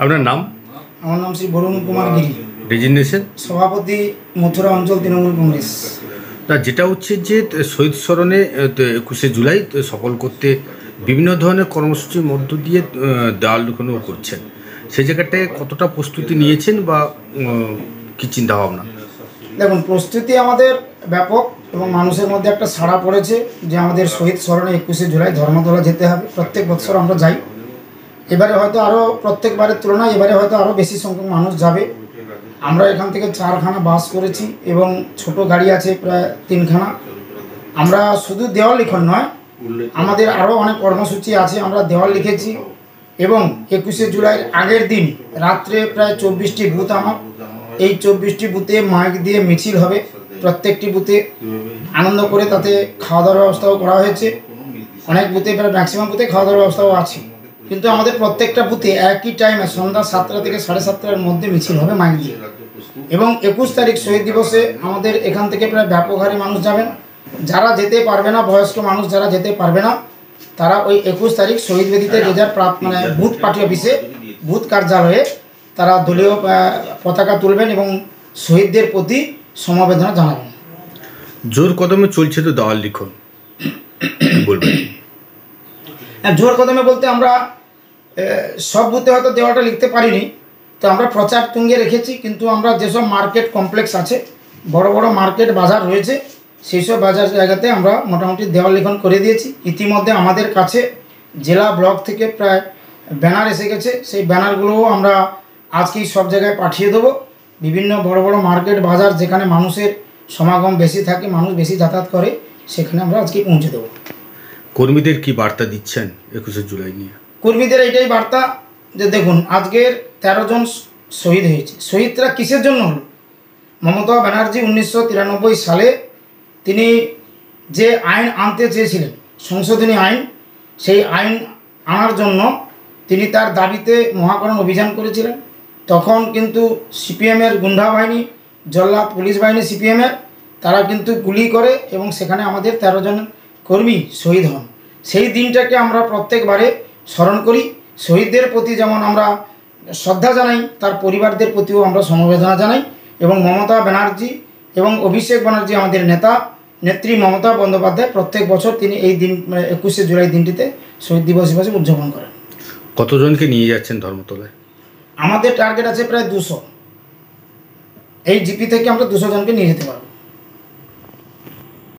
আপনার নাম? আমার নাম শ্রী বরুণ কুমার গিরি, রেজিগনেশন সভাপতি মথুরা অঞ্চল তৃণমূল কংগ্রেস। তা যেটা হচ্ছে যে শহীদ স্মরণে 21শে জুলাই সফল করতে বিভিন্ন ধরনের কর্মসূচির মধ্য দিয়ে দেওয়াল লিখনও করছেন, সেই জায়গাটায় কতটা প্রস্তুতি নিয়েছেন বা কী চিন্তাভাবনা? দেখুন, প্রস্তুতি আমাদের ব্যাপক এবং মানুষের মধ্যে একটা সাড়া পড়েছে যে আমাদের শহীদ স্মরণে 21শে জুলাই ধর্মতলা যেতে হবে। প্রত্যেক বছর আমরা যাই, এবারে হয়তো আরও প্রত্যেকবারের তুলনায় এবারে হয়তো আরও বেশি সংখ্যক মানুষ যাবে। আমরা এখান থেকে 4খানা বাস করেছি এবং ছোট গাড়ি আছে প্রায় 3খানা। আমরা শুধু দেওয়াল লিখন নয়, আমাদের আরও অনেক কর্মসূচি আছে। আমরা দেওয়াল লিখেছি এবং 21শে জুলাইয়ের আগের দিন রাত্রে প্রায় 24টি বুথ আমার, এই 24টি বুথে মাইক দিয়ে মিছিল হবে। প্রত্যেকটি বুথে আনন্দ করে তাতে খাওয়া দাওয়ার ব্যবস্থাও করা হয়েছে। অনেক বুথে প্রায় ম্যাক্সিমাম বুথে খাওয়া দাওয়ার ব্যবস্থাও আছে, কিন্তু আমাদের প্রত্যেকটা বুথে একই টাইমে সন্ধ্যা 7টা থেকে 7:30টার মধ্যে মিছিল হবে মাইক দিয়ে। এবং 21 তারিখ শহীদ দিবসে আমাদের এখান থেকে প্রায় ব্যাপক হারে মানুষ যাবেন। যারা যেতে পারবে না, বয়স্ক মানুষ যারা যেতে পারবে না, তারা ওই 21 তারিখ শহীদ বেদিতে যে যার বুথ পার্টি অফিসে, বুথ কার্যালয়ে তারা দলীয় পতাকা তুলবেন এবং শহীদদের প্রতি সমবেদনা জানাবেন। জোর কদমে চলছে তো দেওয়াল লিখন, বলবেন? জোর কদমে বলতে আমরা সব বুথে হয়তো দেওয়ালটা লিখতে পারিনি, তো আমরা প্রচার তুঙ্গে রেখেছি। কিন্তু আমরা যেসব মার্কেট কমপ্লেক্স আছে, বড় বড় মার্কেট বাজার রয়েছে, সেই সব বাজার জায়গাতে আমরা মোটামুটি দেওয়াল লিখন করে দিয়েছি। ইতিমধ্যে আমাদের কাছে জেলা ব্লক থেকে প্রায় ব্যানার এসে গেছে, সেই ব্যানারগুলোও আমরা আজকেই সব জায়গায় পাঠিয়ে দেবো। বিভিন্ন বড় বড় মার্কেট বাজার যেখানে মানুষের সমাগম বেশি থাকে, মানুষ বেশি যাতায়াত করে, সেখানে আমরা আজকেই পৌঁছে দেবো। কর্মীদের কি বার্তা দিচ্ছেন 21শে জুলাই নিয়ে? কর্মীদের এইটাই বার্তা যে দেখুন, আজকের 13 জন শহীদ হয়েছে। শহীদরা কিসের জন্য হলো? মমতা ব্যানার্জি 1993 সালে তিনি যে আইন আনতে চেয়েছিলেন, সংশোধনী আইন, সেই আইন আনার জন্য তিনি তার দাবিতে মহাকরণ অভিযান করেছিলেন। তখন কিন্তু সিপিএমের গুন্ডা বাহিনী, জল্লাদ পুলিশ বাহিনী সিপিএমের, তারা কিন্তু গুলি করে এবং সেখানে আমাদের 13 জন কর্মী শহীদ হন। সেই দিনটাকে আমরা প্রত্যেকবারে স্মরণ করি। শহীদদের প্রতি যেমন আমরা শ্রদ্ধা জানাই, তার পরিবারদের প্রতিও আমরা সমবেদনা জানাই। এবং মমতা ব্যানার্জি এবং অভিষেক ব্যানার্জি, আমাদের নেত্রী মমতা বন্দ্যোপাধ্যায়, প্রত্যেক বছর তিনি এই দিন 21শে জুলাই দিনটিতে শহীদ দিবস হিসেবে উদযাপন করেন। কতজনকে নিয়ে যাচ্ছেন ধর্মতলায়? আমাদের টার্গেট আছে প্রায় 200। এই জিপি থেকে আমরা 200 জনকে নিয়ে যেতে পারবো।